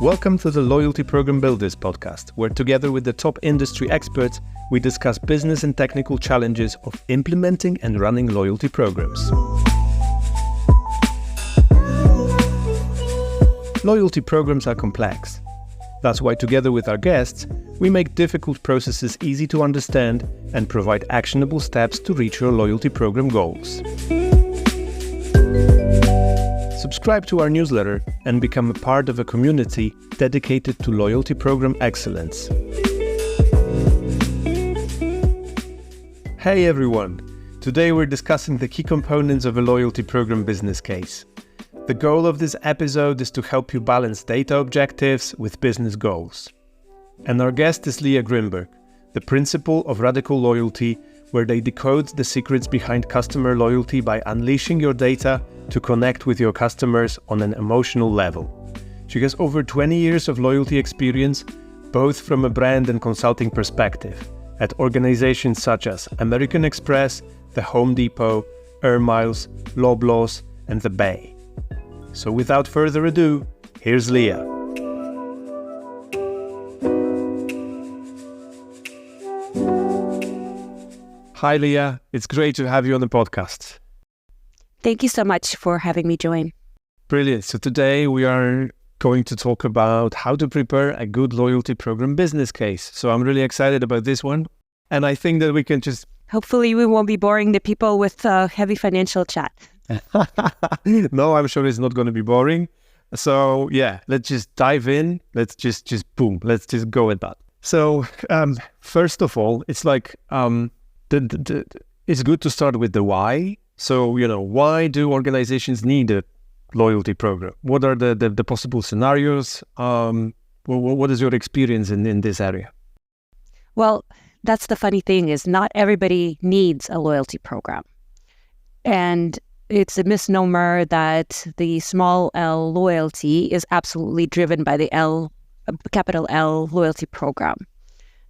Welcome to the Loyalty Program Builders podcast, where together with the top industry experts, we discuss business and technical challenges of implementing and running loyalty programs. Loyalty programs are complex. That's why together with our guests, we make difficult processes easy to understand and provide actionable steps to reach your loyalty program goals. Subscribe to our newsletter and become a part of a community dedicated to loyalty program excellence. Hey everyone! Today we're discussing the key components of a loyalty program business case. The goal of this episode is to help you balance data objectives with business goals. And our guest is Lia Grimberg, the principal of Radical Loyalty, where they decode the secrets behind customer loyalty by unleashing your data to connect with your customers on an emotional level. She has over 20 years of loyalty experience, both from a brand and consulting perspective, at organizations such as American Express, the Home Depot, Air Miles, Loblaws, and the Bay. So without further ado, here's Lia. Hi Lia, it's great to have you on the podcast. Thank you so much for having me join. Brilliant. So today we are going to talk about how to prepare a good loyalty program business case. So I'm really excited about this one. And I think that we can just... Hopefully we won't be boring the people with heavy financial chat. No, I'm sure it's not going to be boring. So yeah, let's just dive in. Let's just boom. Let's just go with that. So first of all, it's like it's good to start with the why. So, why do organizations need a loyalty program? What are the possible scenarios? What is your experience in this area? Well, that's the funny thing is not everybody needs a loyalty program. And it's a misnomer that the small L loyalty is absolutely driven by the capital L loyalty program.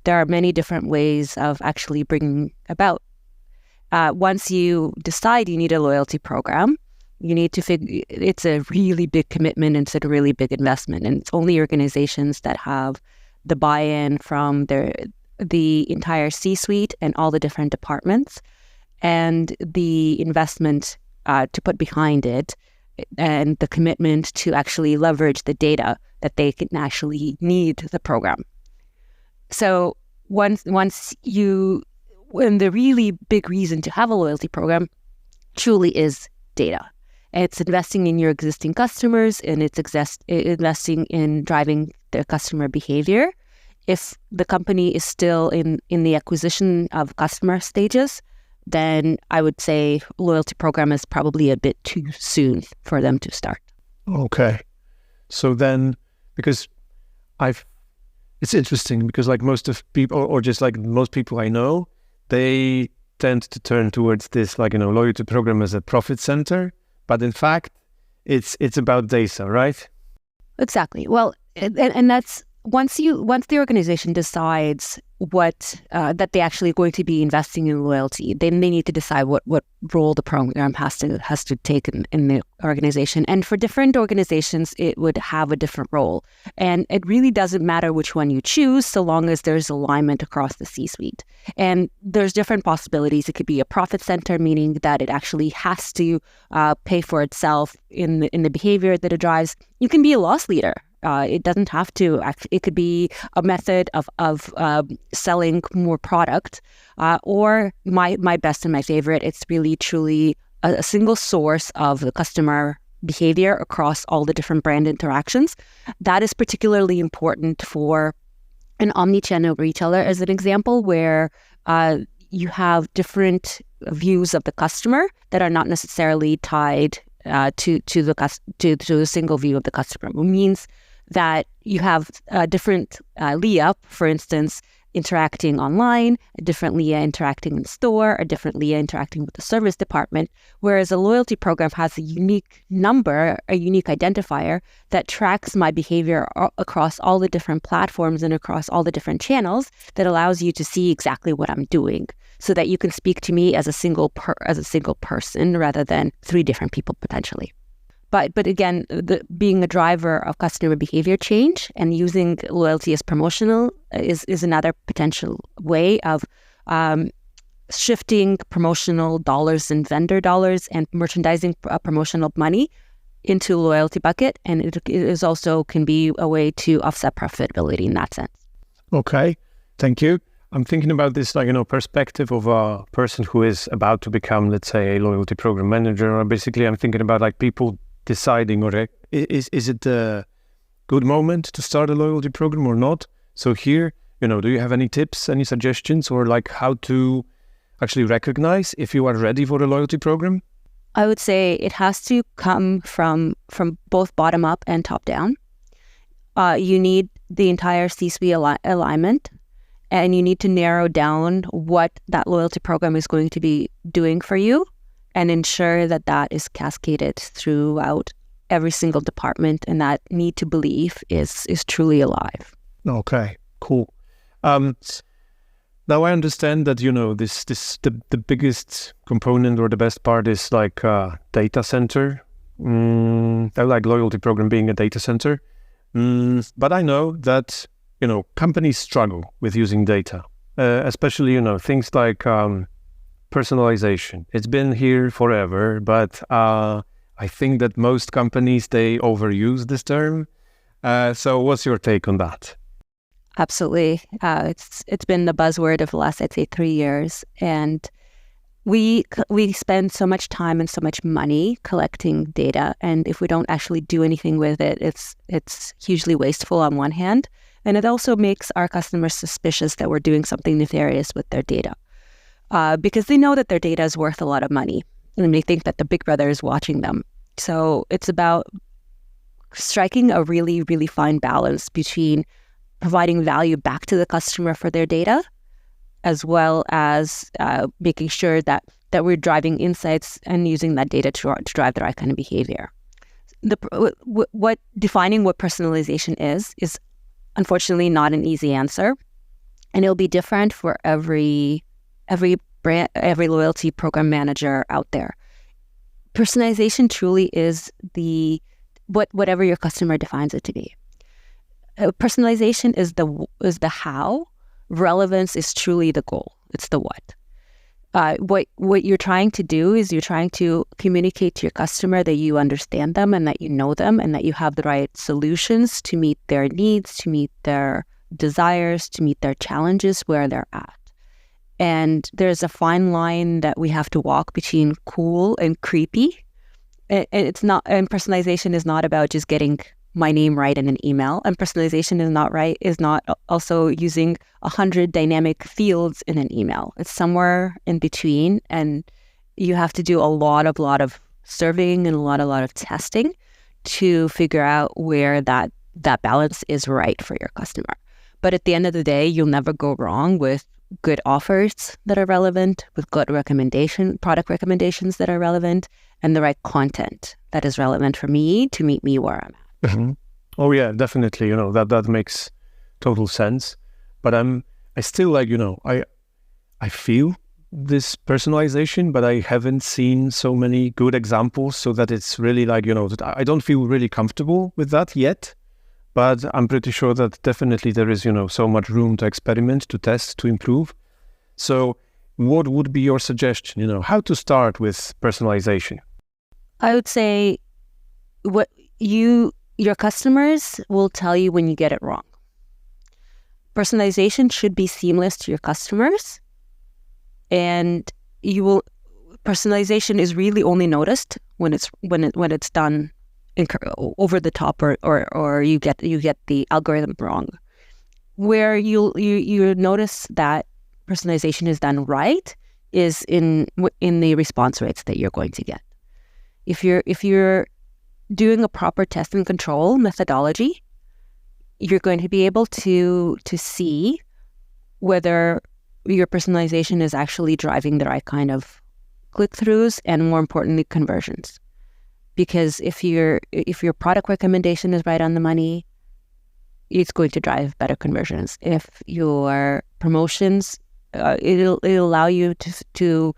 There are many different ways of actually bringing about. Once you decide you need a loyalty program, you need to figure it's a really big commitment and it's a really big investment. And it's only organizations that have the buy-in from the entire C-suite and all the different departments and the investment to put behind it and the commitment to actually leverage the data that they can actually need the program. So when the really big reason to have a loyalty program truly is data. It's investing in your existing customers and it's investing in driving their customer behavior. If the company is still in the acquisition of customer stages, then I would say loyalty program is probably a bit too soon for them to start. Okay. So then, because it's interesting because like most of people, or just like most people I know, they tend to turn towards this, loyalty program as a profit center, but in fact, it's about data, right? Exactly. Well, and that's once the organization decides what that they actually going to be investing in loyalty, then they need to decide what role the program has to take in the organization. And for different organizations, it would have a different role. And it really doesn't matter which one you choose, so long as there's alignment across the C-suite. And there's different possibilities. It could be a profit center, meaning that it actually has to pay for itself in the behavior that it drives. You can be a loss leader. It doesn't have to. It could be a method of selling more product, or my best and my favorite. It's really truly a single source of the customer behavior across all the different brand interactions. That is particularly important for an omni-channel retailer, as an example, where you have different views of the customer that are not necessarily tied to the single view of the customer. It means that you have a different Lia, for instance, interacting online, a different Lia interacting in store, a different Lia interacting with the service department, whereas a loyalty program has a unique number, a unique identifier that tracks my behavior across all the different platforms and across all the different channels that allows you to see exactly what I'm doing so that you can speak to me as a single person rather than three different people potentially. But again, being a driver of customer behavior change and using loyalty as promotional is another potential way of shifting promotional dollars and vendor dollars and merchandising promotional money into loyalty bucket. And it is also can be a way to offset profitability in that sense. Okay, thank you. I'm thinking about this, perspective of a person who is about to become, let's say, a loyalty program manager. Or basically, I'm thinking about people deciding, or is it a good moment to start a loyalty program or not? So here, do you have any tips, any suggestions, or how to actually recognize if you are ready for a loyalty program? I would say it has to come from both bottom up and top down. You need the entire C-suite alignment, and you need to narrow down what that loyalty program is going to be doing for you and ensure that that is cascaded throughout every single department, and that need to believe is truly alive. Okay, cool. Now I understand that the biggest component or the best part is data center. I like loyalty program being a data center, but I know that companies struggle with using data, especially things like personalization. It's been here forever, but I think that most companies, they overuse this term. So what's your take on that? Absolutely. It's been the buzzword of the last, I'd say, 3 years. And we spend so much time and so much money collecting data. And if we don't actually do anything with it, it's hugely wasteful on one hand. And it also makes our customers suspicious that we're doing something nefarious with their data. Because they know that their data is worth a lot of money. And they think that the big brother is watching them. So it's about striking a really, really fine balance between providing value back to the customer for their data, as well as making sure that we're driving insights and using that data to drive the right kind of behavior. Defining what personalization is unfortunately not an easy answer, and it'll be different for every brand, every loyalty program manager out there. Personalization truly is whatever your customer defines it to be. Personalization is the how. Relevance is truly the goal. It's the what. What you're trying to do is you're trying to communicate to your customer that you understand them and that you know them and that you have the right solutions to meet their needs, to meet their desires, to meet their challenges where they're at. And there's a fine line that we have to walk between cool and creepy. And personalization is not about just getting my name right in an email, and personalization is not also using 100 dynamic fields in an email. It's somewhere in between, and you have to do a lot of surveying and a lot of testing to figure out where that balance is right for your customer. But at the end of the day, you'll never go wrong with good offers that are relevant, with good product recommendations that are relevant, and the right content that is relevant for me to meet me where I'm at. Mm-hmm. Oh yeah, definitely. That makes total sense. But I still I feel this personalization, but I haven't seen so many good examples, so that it's really that I don't feel really comfortable with that yet. But I'm pretty sure that definitely there is so much room to experiment, to test, to improve. So what would be your suggestion? How to start with personalization? I would say your customers will tell you when you get it wrong. Personalization should be seamless to your customers, and personalization is really only noticed when it's done over the top or you get the algorithm wrong. Where you notice that personalization is done right is in the response rates that you're going to get. If you're doing a proper test and control methodology, you're going to be able to see whether your personalization is actually driving the right kind of click-throughs and, more importantly, conversions. Because if your product recommendation is right on the money, it's going to drive better conversions. If your promotions, it'll allow you to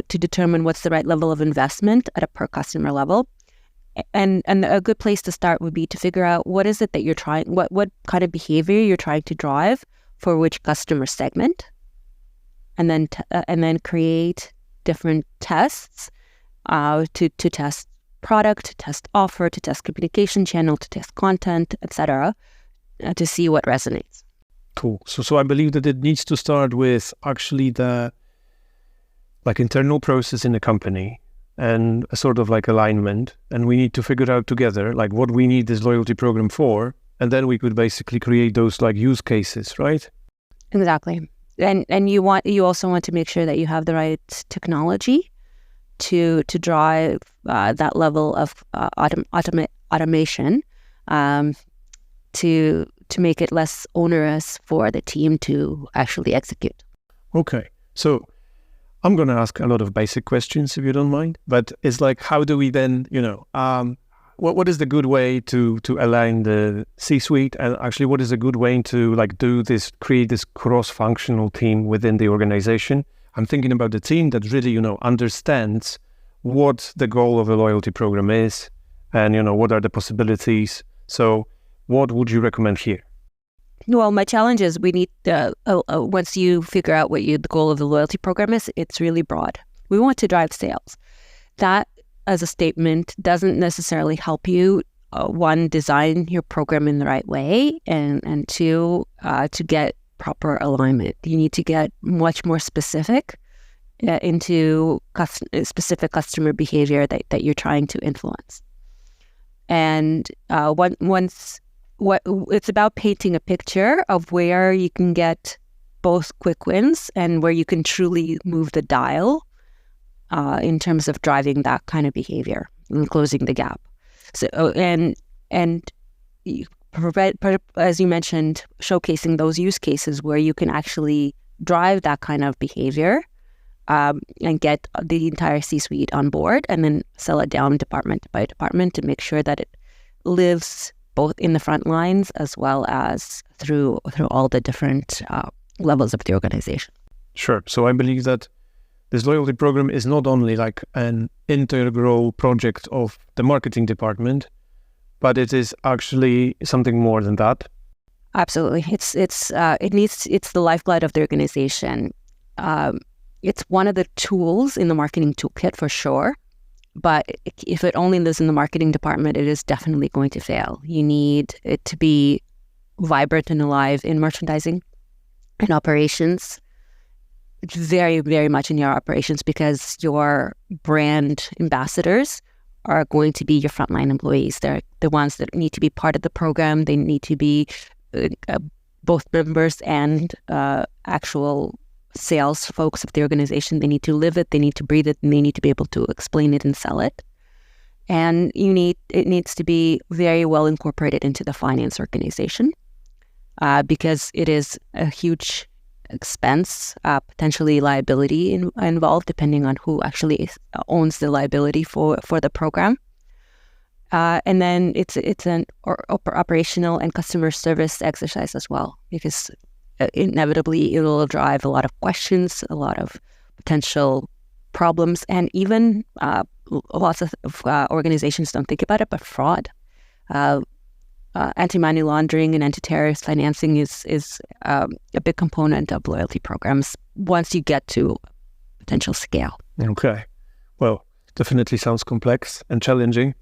determine what's the right level of investment at a per customer level. And a good place to start would be to figure out what is it that you're trying, what kind of behavior you're trying to drive for which customer segment, and then create different tests to test product, to test offer, to test communication channel, to test content, etc., to see what resonates. Cool. So I believe that it needs to start with actually the internal process in the company and a sort of alignment, and we need to figure out together what we need this loyalty program for, and then we could basically create those use cases, right? Exactly. And you also want to make sure that you have the right technology to drive that level of automation to make it less onerous for the team to actually execute. Okay, so I'm going to ask a lot of basic questions, if you don't mind, but it's how do we then, what is the good way to align the C-suite, and actually what is a good way to create this cross-functional team within the organization? I'm thinking about the team that really, understands what the goal of a loyalty program is and, what are the possibilities. So what would you recommend here? Well, my challenge is we need once you figure out what the goal of the loyalty program is, it's really broad. We want to drive sales. That as a statement doesn't necessarily help you, one, design your program in the right way, and two, to get proper alignment. You need to get much more specific into specific customer behavior that you're trying to influence. And it's about painting a picture of where you can get both quick wins and where you can truly move the dial in terms of driving that kind of behavior and closing the gap. So and as you mentioned, showcasing those use cases where you can actually drive that kind of behavior and get the entire C-suite on board, and then sell it down department by department to make sure that it lives both in the front lines as well as through all the different levels of the organization. Sure. So I believe that this loyalty program is not only an integral project of the marketing department, but it is actually something more than that. Absolutely. It's the lifeblood of the organization. It's one of the tools in the marketing toolkit for sure. But if it only lives in the marketing department, it is definitely going to fail. You need it to be vibrant and alive in merchandising and operations. It's very, very much in your operations, because your brand ambassadors are going to be your frontline employees. They're the ones that need to be part of the program. They need to be both members and actual sales folks of the organization. They need to live it, they need to breathe it, and they need to be able to explain it and sell it. And it needs to be very well incorporated into the finance organization, because it is a huge expense, potentially liability involved, depending on who actually owns the liability for the program. And then it's an operational and customer service exercise as well, because inevitably it will drive a lot of questions, a lot of potential problems, and even lots of organizations don't think about it, but fraud. Anti-money laundering and anti-terrorist financing is a big component of loyalty programs once you get to potential scale. Okay. Well, definitely sounds complex and challenging.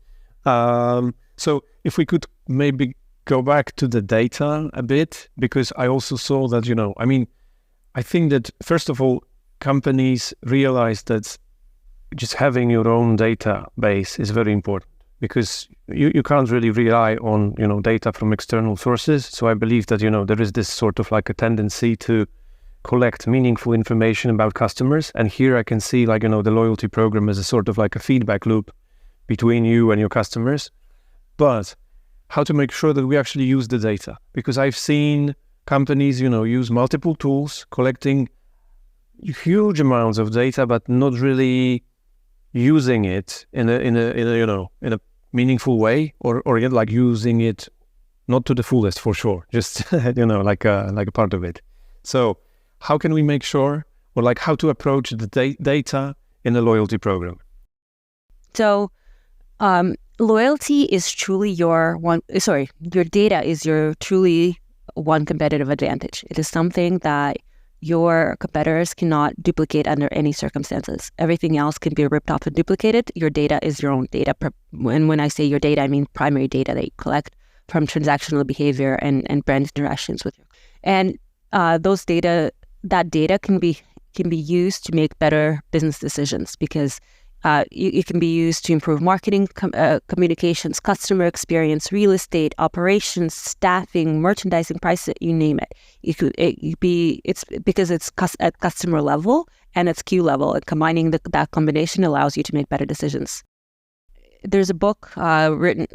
So if we could maybe go back to the data a bit, because I also saw that, I think that first of all, companies realize that just having your own database is very important, because you can't really rely on, data from external sources. So I believe that, there is this sort of a tendency to collect meaningful information about customers. And here I can see the loyalty program as a sort of a feedback loop between you and your customers. But how to make sure that we actually use the data? Because I've seen companies, use multiple tools, collecting huge amounts of data, but not really using it in a meaningful way, or using it not to the fullest for sure, just like a part of it. So how can we make sure, or how to approach the data in a loyalty program? So Loyalty is truly your data is your truly one competitive advantage. It is something that your competitors cannot duplicate under any circumstances. Everything else can be ripped off and duplicated. Your data is your own data. And when I say your data, I mean primary data that you collect from transactional behavior and brand interactions with you. And that data can be used to make better business decisions, because it can be used to improve marketing, communications, customer experience, real estate, operations, staffing, merchandising, price, you name it. It's because it's at customer level and at SKU level, and combining that combination allows you to make better decisions. There's a book written,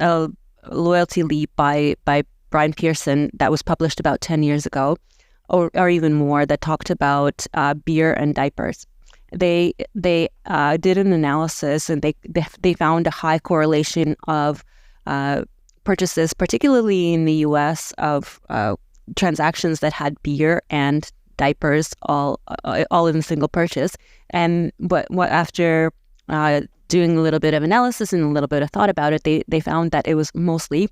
Loyalty Leap by Brian Pearson, that was published about 10 years ago, or even more, that talked about beer and diapers. They did an analysis, and they found a high correlation of purchases, particularly in the U.S., of transactions that had beer and diapers all in a single purchase. But after doing a little bit of analysis and a little bit of thought about it, they found that it was mostly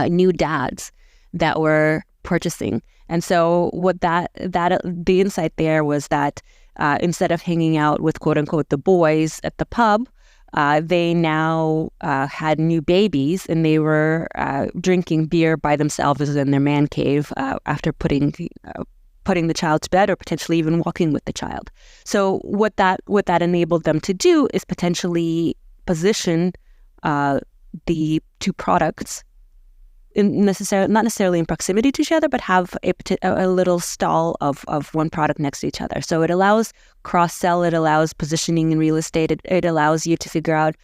new dads that were purchasing. And so the insight there was that instead of hanging out with quote unquote the boys at the pub, they now had new babies, and they were drinking beer by themselves in their man cave after putting the child to bed, or potentially even walking with the child. So what that enabled them to do is potentially position the two products not necessarily in proximity to each other, but have a little stall of one product next to each other. So it allows cross-sell, it allows positioning in real estate, it allows you to figure out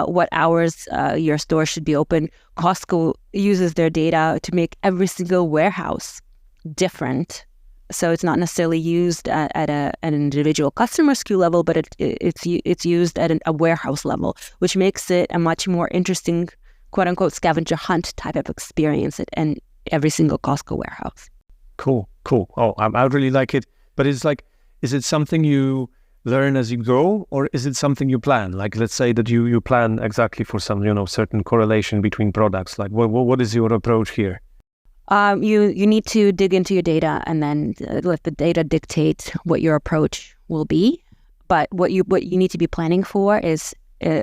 what hours your store should be open. Costco uses their data to make every single warehouse different. So it's not necessarily used at an individual customer SKU level, but it's used at a warehouse level, which makes it a much more interesting quote-unquote scavenger hunt type of experience in every single Costco warehouse. Cool. Oh, I really like it. But it's like, is it something you learn as you go, or is it something you plan? Like, let's say that you plan exactly for some, certain correlation between products. Like, what is your approach here? You need to dig into your data and then let the data dictate what your approach will be. But what you need to be planning for is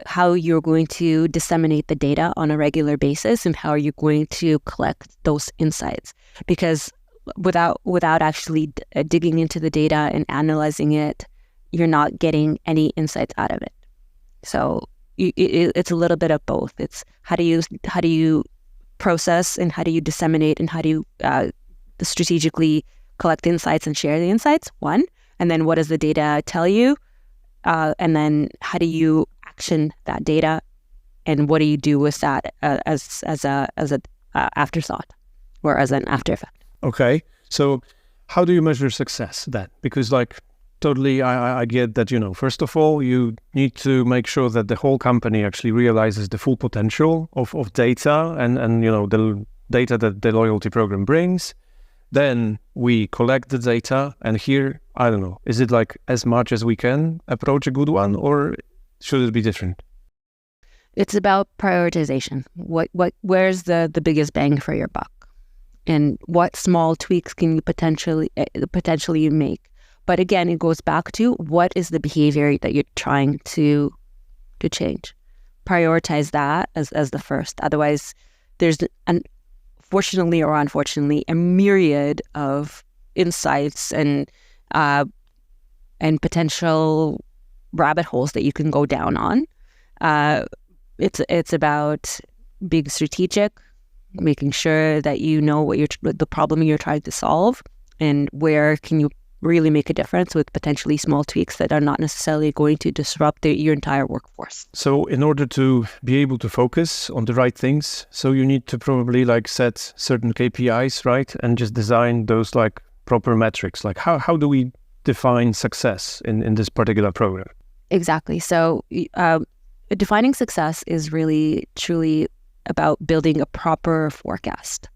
how you're going to disseminate the data on a regular basis, and how are you going to collect those insights. Because without actually digging into the data and analyzing it, you're not getting any insights out of it. So it's a little bit of both. It's how do you process, and how do you disseminate, and how do you strategically collect insights and share the insights, one, and then what does the data tell you, and then how do you action that data, and what do you do with that as a afterthought or as an after effect. Okay, so how do you measure success then? Because totally I get that, first of all, you need to make sure that the whole company actually realizes the full potential of data and the data that the loyalty program brings. Then we collect the data, and here, I don't know, is it as much as we can approach a good one, or should it be different? It's about prioritization. Where's the biggest bang for your buck, and what small tweaks can you potentially make? But again, it goes back to what is the behavior that you're trying to change. Prioritize that as the first. Otherwise, there's fortunately or unfortunately a myriad of insights and potential rabbit holes that you can go down on. It's about being strategic, making sure that you know what the problem you're trying to solve, and where can you really make a difference with potentially small tweaks that are not necessarily going to disrupt your entire workforce. So in order to be able to focus on the right things, so you need to probably set certain KPIs, right? And just design those proper metrics. How do we define success in this particular program? Exactly. So defining success is really truly about building a proper forecast.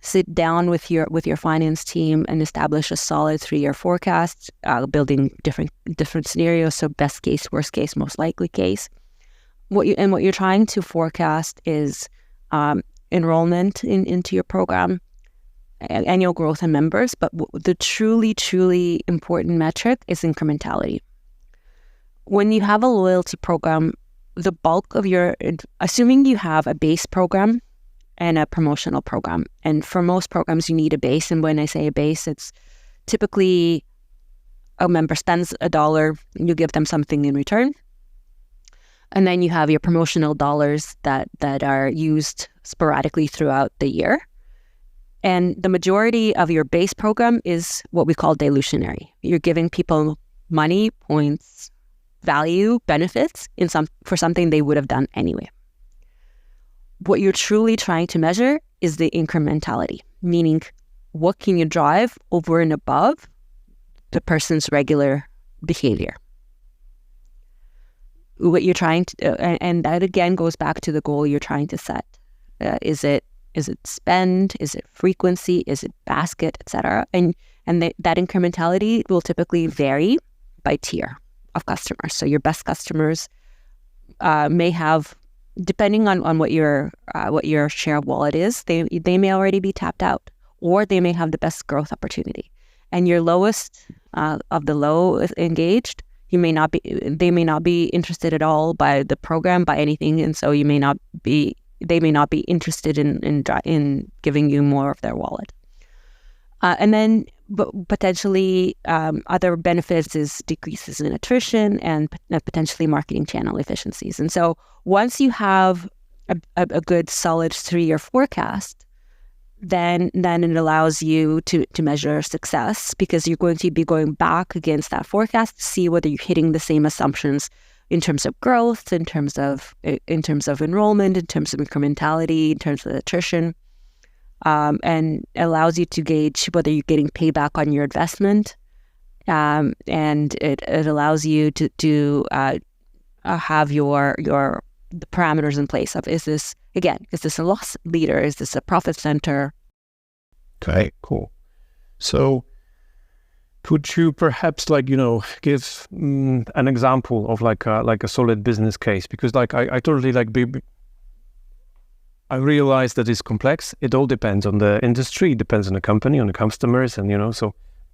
Sit down with your finance team and establish a solid 3-year forecast, building different scenarios. So best case, worst case, most likely case. what you're trying to forecast is enrollment into your program, annual growth in members. But the truly important metric is incrementality. When you have a loyalty program, the bulk of assuming you have a base program and a promotional program, and for most programs you need a base. And when I say a base, it's typically a member spends $1, you give them something in return. And then you have your promotional dollars that are used sporadically throughout the year. And the majority of your base program is what we call dilutionary. You're giving people money, points, value, benefits for something they would have done anyway. What you're truly trying to measure is the incrementality, meaning what can you drive over and above the person's regular behavior. What you're trying to, and that again goes back to the goal you're trying to set. Is it spend? Is it frequency? Is it basket, etc.? And that incrementality will typically vary by tier of customers. So your best customers may have, depending on what your share of wallet is, they may already be tapped out, or they may have the best growth opportunity. And your lowest of the low engaged, they may not be interested at all by the program, by anything, and so they may not be interested in giving you more of their wallet. And then potentially other benefits is decreases in attrition and potentially marketing channel efficiencies. And so once you have a good solid 3-year forecast, then it allows you to measure success, because you're going to be going back against that forecast to see whether you're hitting the same assumptions in terms of growth, in terms of enrollment, in terms of incrementality, in terms of attrition, and allows you to gauge whether you're getting payback on your investment, and it allows you to have the parameters in place of, is this a loss leader? Is this a profit center? Okay, cool. So could you perhaps give an example of like a solid business case? Because I totally I realize that it's complex. It all depends on the industry, it depends on the company, on the customers, and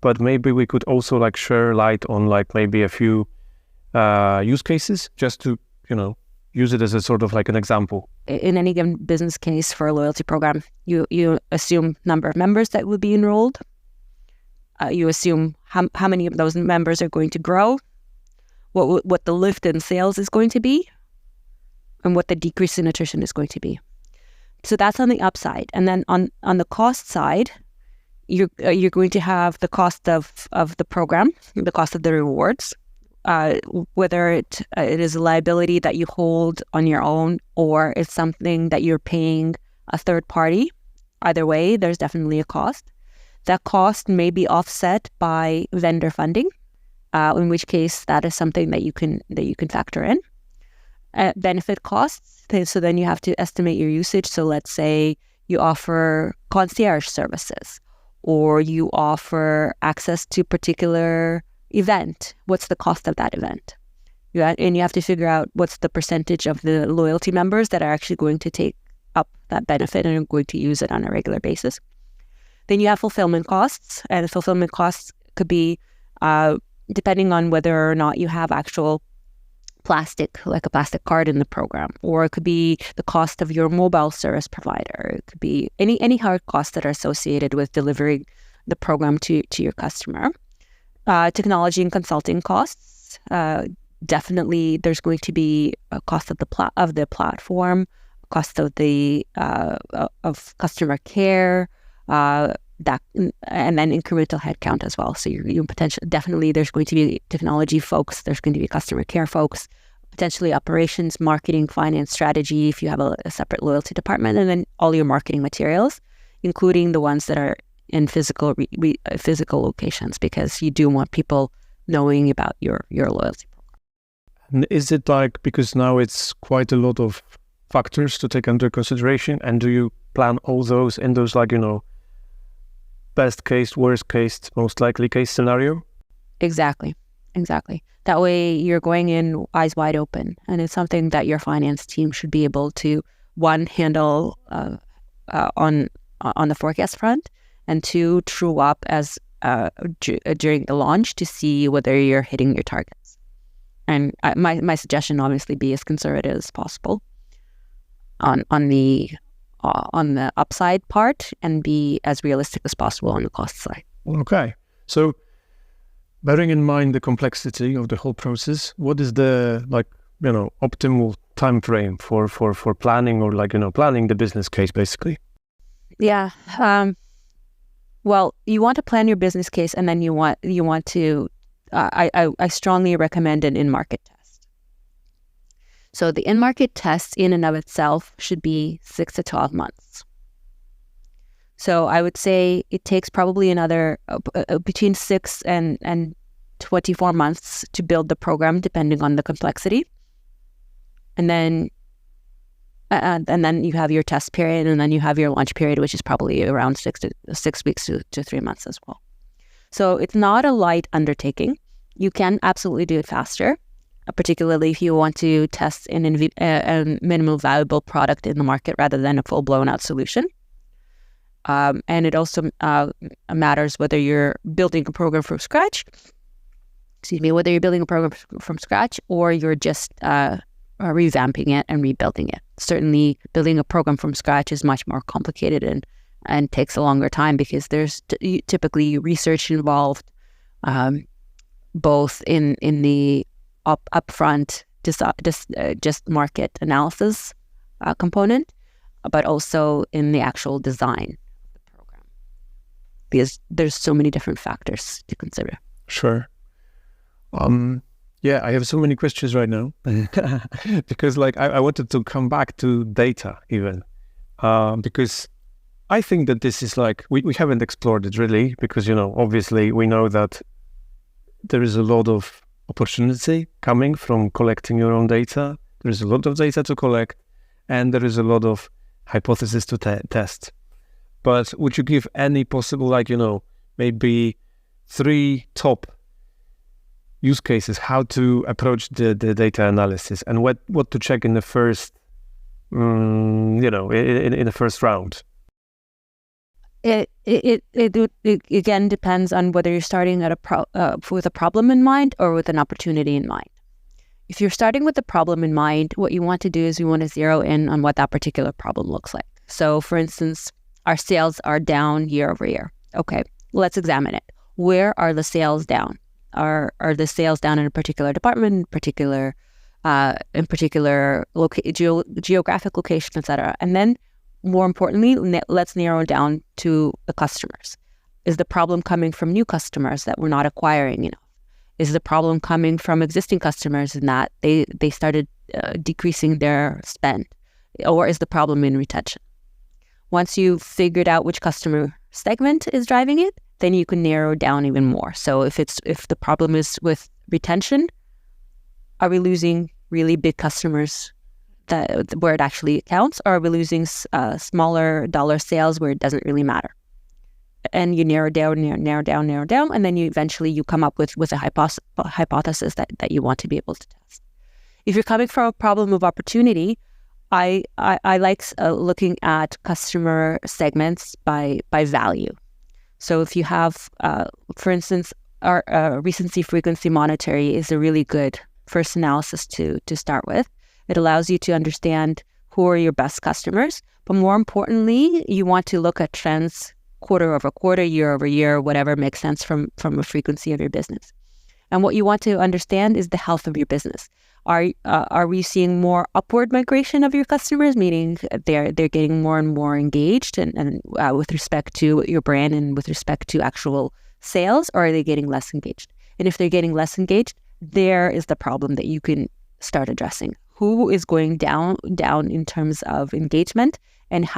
but maybe we could also share light on maybe a few use cases just to use it as a sort of an example. In any given business case for a loyalty program, you assume number of members that would be enrolled. You assume how many of those members are going to grow, what the lift in sales is going to be, and what the decrease in attrition is going to be. So that's on the upside. And then on the cost side, you're going to have the cost of the program, the cost of the rewards, whether it is a liability that you hold on your own, or it's something that you're paying a third party. Either way, there's definitely a cost. That cost may be offset by vendor funding, in which case that is something that you can factor in. Benefit costs. So then you have to estimate your usage. So let's say you offer concierge services, or you offer access to particular event. What's the cost of that event? And you have to figure out what's the percentage of the loyalty members that are actually going to take up that benefit and are going to use it on a regular basis. Then you have fulfillment costs, and fulfillment costs could be depending on whether or not you have actual plastic, like a plastic card in the program, or it could be the cost of your mobile service provider. It could be any hard costs that are associated with delivering the program to your customer. Technology and consulting costs. Definitely, there's going to be a cost of the platform, cost of the of customer care, that, and then incremental headcount as well. So you potentially, definitely, there's going to be technology folks, there's going to be customer care folks, potentially operations, marketing, finance, strategy if you have a separate loyalty department, and then all your marketing materials, including the ones that are in physical locations, because you do want people knowing about your loyalty program. And is it because now it's quite a lot of factors to take under consideration, and do you plan all those in those best case, worst case, most likely case scenario? Exactly. Exactly. That way you're going in eyes wide open, and it's something that your finance team should be able to, one, handle on the forecast front, and two, true up as during the launch to see whether you're hitting your targets. And my suggestion obviously be as conservative as possible on the upside part, and be as realistic as possible on the cost side. Okay. So bearing in mind the complexity of the whole process, what is the optimal time frame for planning, or planning the business case basically? Yeah. Well, you want to plan your business case, and then you want to. I strongly recommend an in-market test. So the in-market test in and of itself should be 6 to 12 months. So I would say it takes probably another between 6 and 24 months to build the program, depending on the complexity. And then you have your test period, and then you have your launch period, which is probably around 6 weeks to 3 months as well. So it's not a light undertaking. You can absolutely do it faster, particularly if you want to test a minimal valuable product in the market rather than a full blown out solution. And it also matters whether you're building a program from scratch. Whether you're building a program from scratch, or you're just revamping it and rebuilding it. Certainly, building a program from scratch is much more complicated and takes a longer time, because there's typically research involved, both in the upfront just market analysis component, but also in the actual design of the program, because there's so many different factors to consider. Sure. Yeah, I have so many questions right now because I wanted to come back to data even, because I think that this is we haven't explored it really, because, obviously we know that there is a lot of opportunity coming from collecting your own data. There is a lot of data to collect, and there is a lot of hypotheses to test. But would you give any possible, maybe 3 top use cases how to approach the data analysis, and what to check in the first, in the first round? It again depends on whether you're starting at with a problem in mind or with an opportunity in mind. If you're starting with the problem in mind, what you want to do is you want to zero in on what that particular problem looks like. So, for instance, our sales are down year over year. Okay, let's examine it. Where are the sales down? Are the sales down in a particular department, geographic location, etc.? And then, more importantly, let's narrow down to the customers. Is the problem coming from new customers that we're not acquiring enough? Is the problem coming from existing customers in that they started decreasing their spend? Or is the problem in retention? Once you've figured out which customer segment is driving it, then you can narrow down even more. So if the problem is with retention, are we losing really big customers where it actually counts, or are we losing smaller dollar sales where it doesn't really matter? And you narrow down, and then you eventually come up with a hypothesis that you want to be able to test. If you're coming from a problem of opportunity, I like looking at customer segments by value. So if you have, for instance, our recency frequency monitoring is a really good first analysis to start with. It allows you to understand who are your best customers, but more importantly, you want to look at trends quarter over quarter, year over year, whatever makes sense from a frequency of your business. And what you want to understand is the health of your business. Are we seeing more upward migration of your customers, meaning they're getting more and more engaged and with respect to your brand and with respect to actual sales, or are they getting less engaged? And if they're getting less engaged, there is the problem that you can start addressing. Who is going down in terms of engagement, and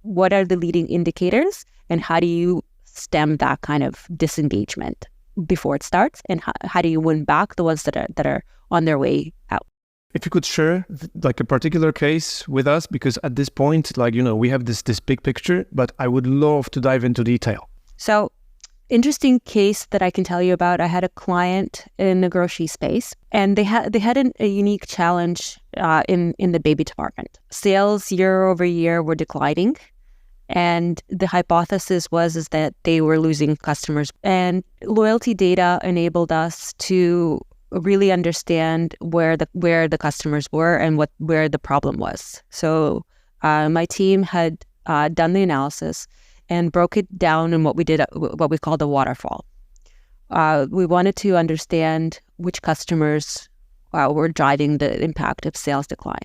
what are the leading indicators, and how do you stem that kind of disengagement before it starts, and how do you win back the ones that are on their way out? If you could share a particular case with us, because at this point, we have this big picture, but I would love to dive into detail. So interesting case that I can tell you about. I had a client in the grocery space, and they had a unique challenge in the baby department. Sales year over year were declining, and the hypothesis is that they were losing customers. And loyalty data enabled us to really understand where the customers were and where the problem was. So my team had done the analysis and broke it down in what we called a waterfall. We wanted to understand which customers were driving the impact of sales decline.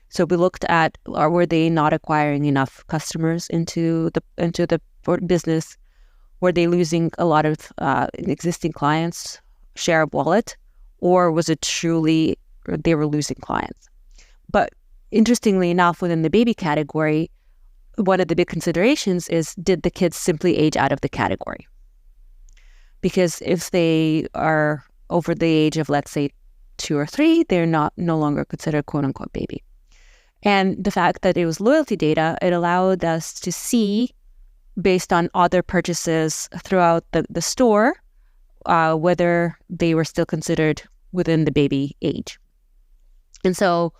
So we looked at, were they not acquiring enough customers into the business? Were they losing a lot of existing clients, share of wallet, or was it truly they were losing clients? But interestingly enough, within the baby category, one of the big considerations is, did the kids simply age out of the category? Because if they are over the age of, let's say, 2 or 3, they're no longer considered quote unquote baby. And the fact that it was loyalty data, it allowed us to see, based on other purchases throughout the store, whether they were still considered within the baby age. And so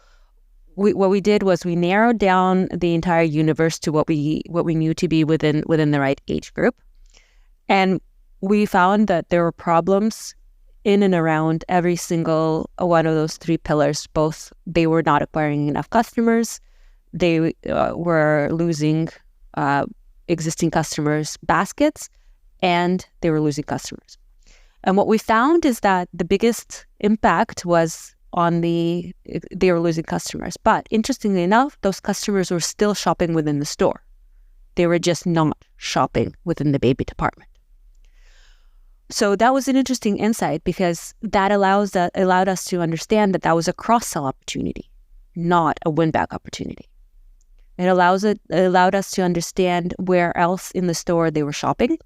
what we did was we narrowed down the entire universe to what we knew to be within the right age group. And we found that there were problems in and around every single one of those 3 pillars. Both, they were not acquiring enough customers, they were losing existing customers' baskets, and they were losing customers. And what we found is that the biggest impact was they were losing customers. But interestingly enough, those customers were still shopping within the store. They were just not shopping within the baby department. So that was an interesting insight, because that allowed us to understand that was a cross-sell opportunity, not a win-back opportunity. It allowed us to understand where else in the store they were shopping,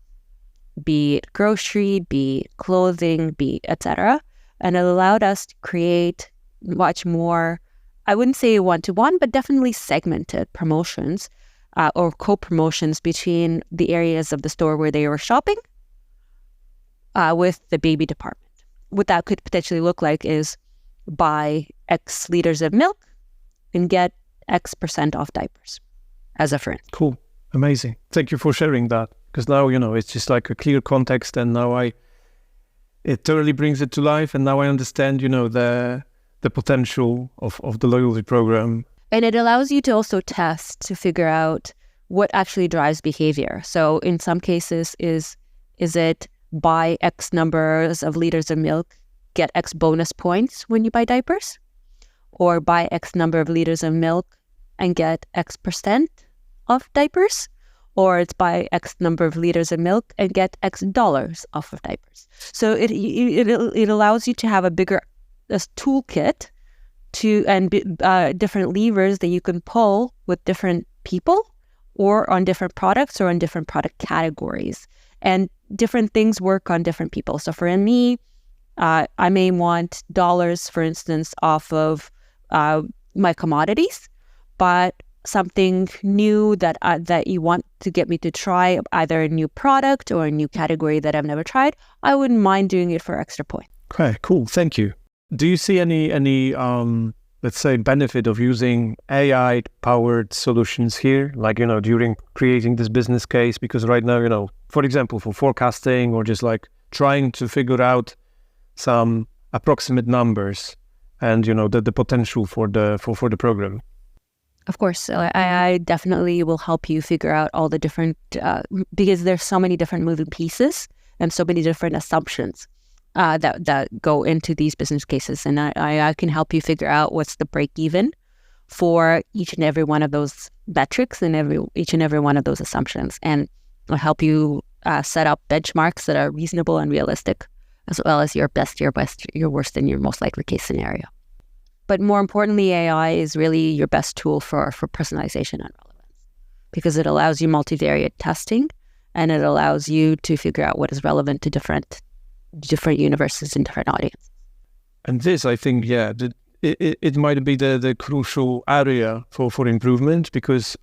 be it grocery, be it clothing, be et cetera. And it allowed us to create much more, I wouldn't say one-to-one, but definitely segmented promotions or co-promotions between the areas of the store where they were shopping with the baby department. What that could potentially look like is buy X liters of milk and get X% off diapers, as a friend. Cool. Amazing. Thank you for sharing that. Because now, it's just like a clear context, and now it totally brings it to life, and now I understand, the potential of the loyalty program. And it allows you to also test to figure out what actually drives behavior. So in some cases, is it buy X numbers of liters of milk, get X bonus points when you buy diapers? Or buy X number of liters of milk and get X% off diapers? Or it's buy X number of liters of milk and get X dollars off of diapers. So it allows you to have a bigger toolkit and different levers that you can pull with different people, or on different products, or on different product categories. And different things work on different people. So for me, I may want dollars, for instance, off of my commodities, but something new that you want to get me to try, either a new product or a new category that I've never tried, I wouldn't mind doing it for extra point. Okay, cool. Thank you. Do you see any let's say, benefit of using AI-powered solutions here, like, during creating this business case? Because right now, for example, for forecasting, or just like trying to figure out some approximate numbers and, the potential for the program. Of course, I definitely will help you figure out all the different, because there's so many different moving pieces and so many different assumptions that go into these business cases. And I can help you figure out what's the break even for each and every one of those metrics and each and every one of those assumptions. And I'll help you set up benchmarks that are reasonable and realistic, as well as your best, your worst, and your most likely case scenario. But more importantly, AI is really your best tool for personalization and relevance, because it allows you multivariate testing, and it allows you to figure out what is relevant to different universes and different audiences. And this, I think, it might be the crucial area for improvement, because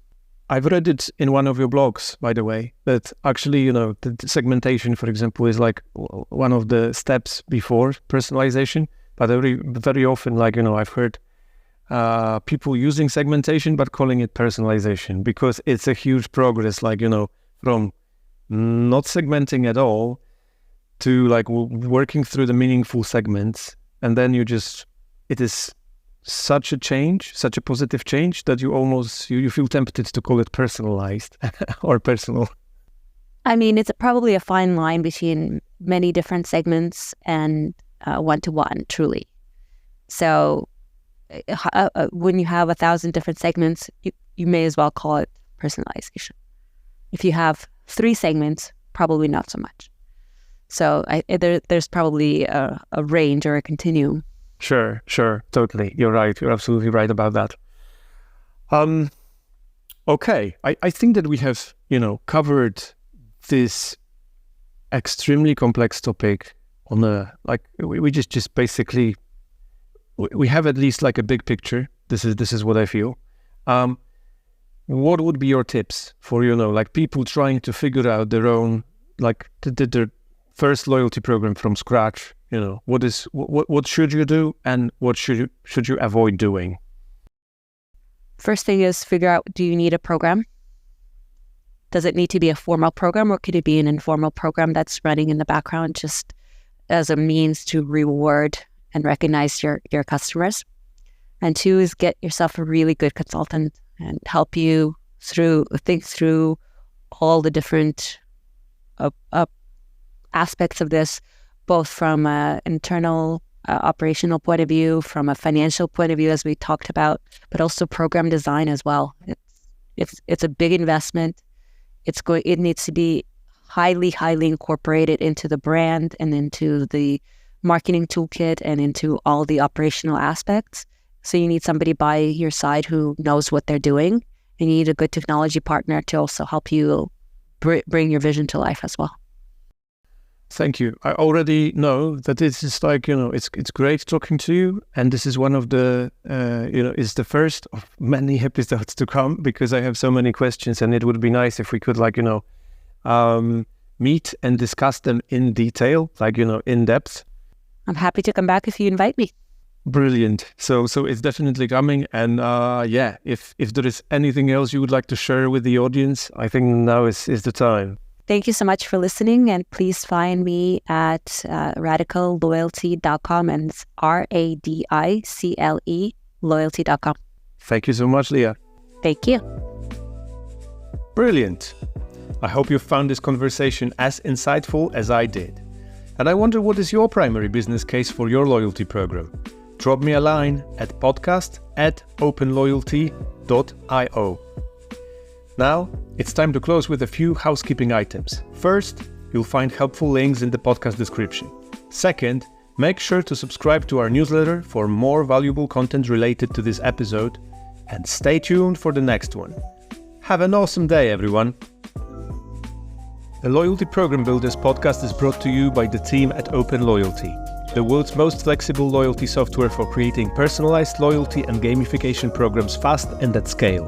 I've read it in one of your blogs, by the way, that actually, the segmentation, for example, is like one of the steps before personalization. But very often, I've heard people using segmentation, but calling it personalization, because it's a huge progress, from not segmenting at all to working through the meaningful segments. And then it is such a change, such a positive change, that you feel tempted to call it personalized or personal. I mean, it's probably a fine line between many different segments and one-to-one, truly. So when you have 1,000 different segments, you may as well call it personalization. If you have 3 segments, probably not so much. So there's probably a range or a continuum. Sure, totally. You're right. You're absolutely right about that. Okay, I think that we have, covered this extremely complex topic on we just basically, we have at least a big picture. This is what I feel. What would be your tips for, people trying to figure out their own, their first loyalty program from scratch? What should you do, and what should you avoid doing? First thing is figure out, do you need a program? Does it need to be a formal program, or could it be an informal program that's running in the background just as a means to reward and recognize your customers? And 2 is get yourself a really good consultant and help you think through all the different aspects of this, both from an internal operational point of view, from a financial point of view, as we talked about, but also program design as well. It's a big investment. It needs to be highly incorporated into the brand and into the marketing toolkit and into all the operational aspects. So you need somebody by your side who knows what they're doing, and you need a good technology partner to also help you bring your vision to life as well. Thank you. I already know that this is it's great talking to you, and this is one of the it's the first of many episodes to come, because I have so many questions, and it would be nice if we could meet and discuss them in detail, in depth. I'm happy to come back if you invite me. Brilliant. So it's definitely coming, and if there is anything else you would like to share with the audience, I think now is the time. Thank you so much for listening, and please find me at radicalloyalty.com, and it's RADICLE loyalty.com. Thank you so much, Lia. Thank you. Brilliant. I hope you found this conversation as insightful as I did. And I wonder, what is your primary business case for your loyalty program? Drop me a line at podcast@openloyalty.io. Now, it's time to close with a few housekeeping items. First, you'll find helpful links in the podcast description. Second, make sure to subscribe to our newsletter for more valuable content related to this episode, and stay tuned for the next one. Have an awesome day, everyone. The Loyalty Program Builders podcast is brought to you by the team at Open Loyalty, the world's most flexible loyalty software for creating personalized loyalty and gamification programs fast and at scale.